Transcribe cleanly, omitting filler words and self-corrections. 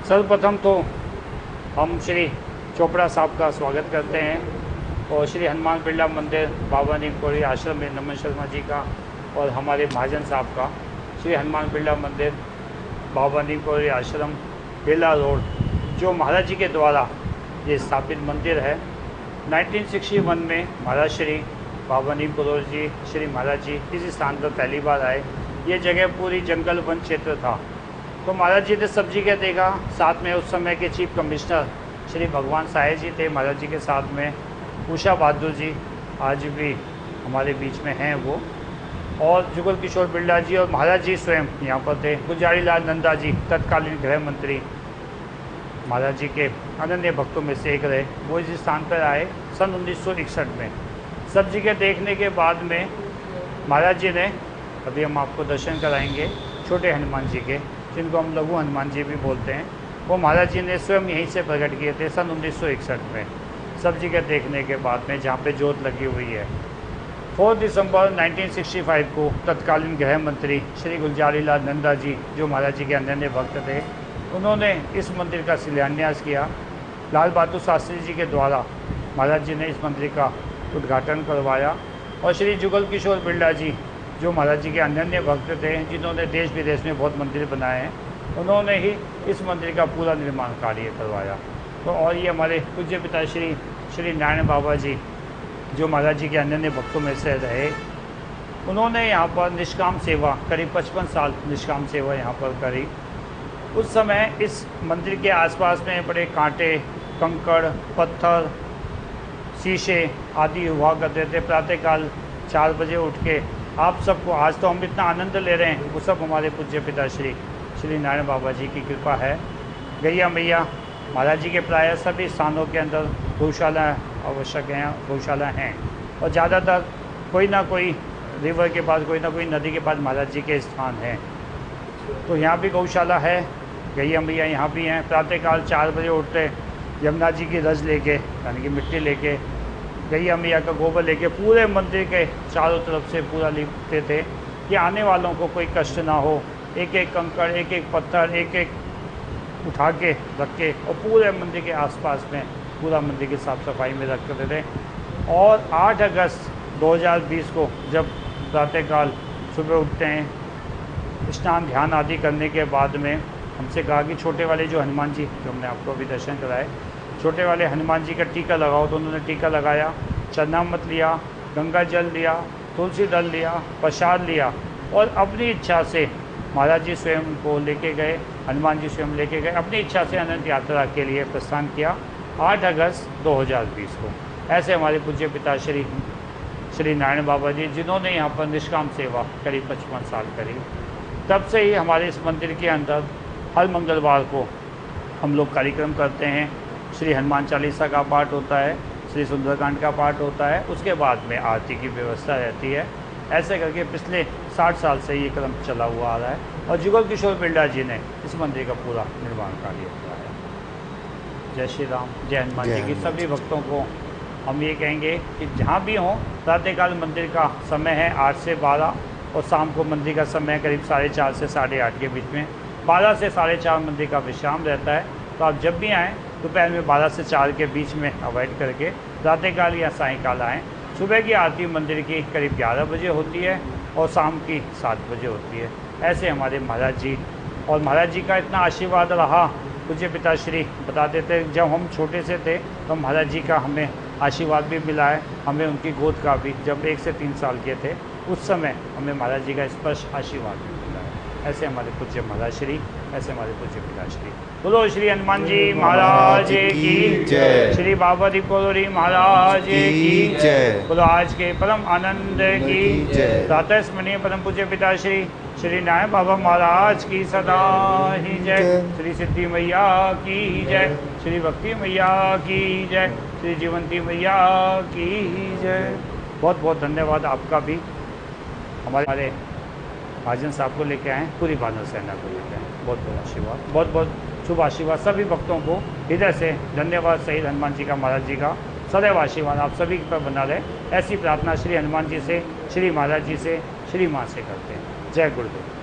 सर्वप्रथम तो हम श्री चोपड़ा साहब का स्वागत करते हैं और श्री हनुमान बिरला मंदिर बाबा नीम कोरी आश्रम में नमन शर्मा जी का और हमारे महाजन साहब का श्री हनुमान बिरला मंदिर बाबा नीम कोरी आश्रम बेला रोड, जो महाराज जी के द्वारा ये स्थापित मंदिर है। 1961 में महाराज श्री बाबा नीम कोरी जी, श्री महाराज जी इस स्थान पर पहली बार आए। ये जगह पूरी जंगल वन क्षेत्र था, तो महाराज जी ने सब्जी का देखा। साथ में उस समय के चीफ कमिश्नर श्री भगवान साहेब जी थे महाराज जी के साथ में। उषा बहादुर जी आज भी हमारे बीच में हैं वो, और जुगल किशोर बिरला जी और महाराज जी स्वयं यहाँ पर थे। गुलजारी लाल नंदा जी तत्कालीन गृह मंत्री महाराज जी के अनन्य भक्तों में से एक रहे। वो इस स्थान पर आए सन 1961 में। सब्जी के देखने के बाद में महाराज जी ने, अभी हम आपको दर्शन कराएंगे छोटे हनुमान जी के, जिनको हम लघु हनुमान जी भी बोलते हैं, वो महाराज जी ने स्वयं यहीं से प्रकट किए थे सन 1961 में। सब्जी के देखने के बाद में जहाँ पे जोत लगी हुई है। 4 दिसंबर 1965 को तत्कालीन गृह मंत्री श्री गुलजारी लाल नंदा जी, जो महाराज जी के अनन्य भक्त थे, उन्होंने इस मंदिर का शिलान्यास किया। लाल बहादुर शास्त्री जी के द्वारा महाराज जी ने इस मंदिर का उद्घाटन करवाया, और श्री जुगल किशोर बिरला जी, जो महाराज जी के अनन्य भक्त थे, जिन्होंने देश विदेश में बहुत मंदिर बनाए हैं, उन्होंने ही इस मंदिर का पूरा निर्माण कार्य करवाया। तो और ये हमारे पूज्य पिता श्री नारायण बाबा जी, जो महाराज जी के अनन्य भक्तों में से रहे, उन्होंने यहाँ पर निष्काम सेवा करीब 55 साल निष्काम सेवा यहाँ पर करी। उस समय इस मंदिर के आसपास में बड़े कांटे, कंकड़, पत्थर, शीशे आदि हुआ करते थे। प्रातःकाल 4 बजे उठ के आप सबको, आज तो हम इतना आनंद ले रहे हैं, वो सब हमारे पूज्य पिता श्री नारायण बाबा जी की कृपा है। गैया मैया महाराज जी के प्राय सभी स्थानों के अंदर गौशाला आवश्यक हैं, गौशाला हैं, और ज़्यादातर कोई ना कोई रिवर के पास, कोई ना कोई नदी के पास महाराज जी के स्थान हैं। तो यहाँ भी गौशाला है, गैया मैया यहाँ भी हैं। प्रातःकाल 4 बजे उठते यमुना जी की रज लेके, यानी कि मिट्टी लेके, गैया मैया का गोबर लेके पूरे मंदिर के चारों तरफ से पूरा लिपते थे कि आने वालों को कोई कष्ट ना हो। एक एक कंकड़, एक एक पत्थर, एक एक उठा के रख के, और पूरे मंदिर के आसपास में पूरा मंदिर की साफ़ सफाई में रख करते थे। और 8 अगस्त 2020 को जब प्रातःकाल सुबह उठते हैं, स्नान ध्यान आदि करने के बाद में हमसे कहा कि छोटे वाले जो हनुमान जी, जो हमने आपको अभी दर्शन कराए, छोटे वाले हनुमान जी का टीका लगाओ। तो उन्होंने टीका लगाया, चरणामृत लिया, गंगा जल लिया, तुलसी दल लिया, प्रसाद लिया, और अपनी इच्छा से महाराज जी स्वयं को लेके गए, हनुमान जी स्वयं लेके गए, अपनी इच्छा से अनंत यात्रा के लिए प्रस्थान किया 8 अगस्त 2020 को। ऐसे हमारे पूज्य पिता श्री नारायण बाबा जी, जिन्होंने यहाँ पर निष्काम सेवा करीब 55 साल करी, तब से ही हमारे इस मंदिर के अंदर हर मंगलवार को हम लोग कार्यक्रम करते हैं। श्री हनुमान चालीसा का पाठ होता है, श्री सुंदरकांड का पाठ होता है, उसके बाद में आरती की व्यवस्था रहती है। ऐसे करके पिछले 60 साल से ये क्रम चला हुआ आ रहा है, और जुगल किशोर बिरला जी ने इस मंदिर का पूरा निर्माण कार्य किया है। जय श्री राम, जय हनुमान जी की सभी भक्तों को हम ये कहेंगे कि जहाँ भी हों, प्रातःकाल मंदिर का समय है 8 से 12, और शाम को मंदिर का समय करीब 4:30 से 8:30 के बीच में। 12 से 4:30 मंदिर का विश्राम रहता है। तो आप जब भी आएँ दोपहर में 12 से 4 के बीच में अवॉइड करके प्रातःकाल या सायंकाल आएँ। सुबह की आरती मंदिर की करीब 11 बजे होती है, और शाम की 7 बजे होती है। ऐसे हमारे महाराज जी, और महाराज जी का इतना आशीर्वाद रहा। पूज्य पिताश्री बताते थे, जब हम छोटे से थे तो महाराज जी का हमें आशीर्वाद भी मिला है, हमें उनकी गोद का भी, जब 1 से 3 साल के थे उस समय हमें महाराज जी का स्पर्श आशीर्वाद भी मिला है। ऐसे हमारे पूज्य महाराज श्री, ऐसे हमारे पूज्य पिताश्री। बोलो श्री हनुमान जी महाराज की जय, श्री बाबा नीम कोरी महाराज की जय, बोलो आज के परम आनंद की जय। प्रातः स्मरणीय परम पूज्य पिताश्री श्री नारायण बाबा महाराज की सदा ही जय। श्री सिद्धि मैया की जय, श्री भक्ति मैया की जय, श्री जीवंती मैया की जय। बहुत बहुत धन्यवाद आपका भी। हमारे महाजन साहब को लेके आए, पूरी बानर सेना को लेके आए। बहुत बहुत आशीर्वाद, बहुत बहुत शुभ आशीर्वाद। सभी भक्तों को हृदय से धन्यवाद। शहीद हनुमान जी का, महाराज जी का सदैव आशीर्वाद आप सभी पर बना रहे। ऐसी प्रार्थना श्री हनुमान जी से, श्री महाराज जी से, श्री माँ से करते हैं। जय गुरुदेव।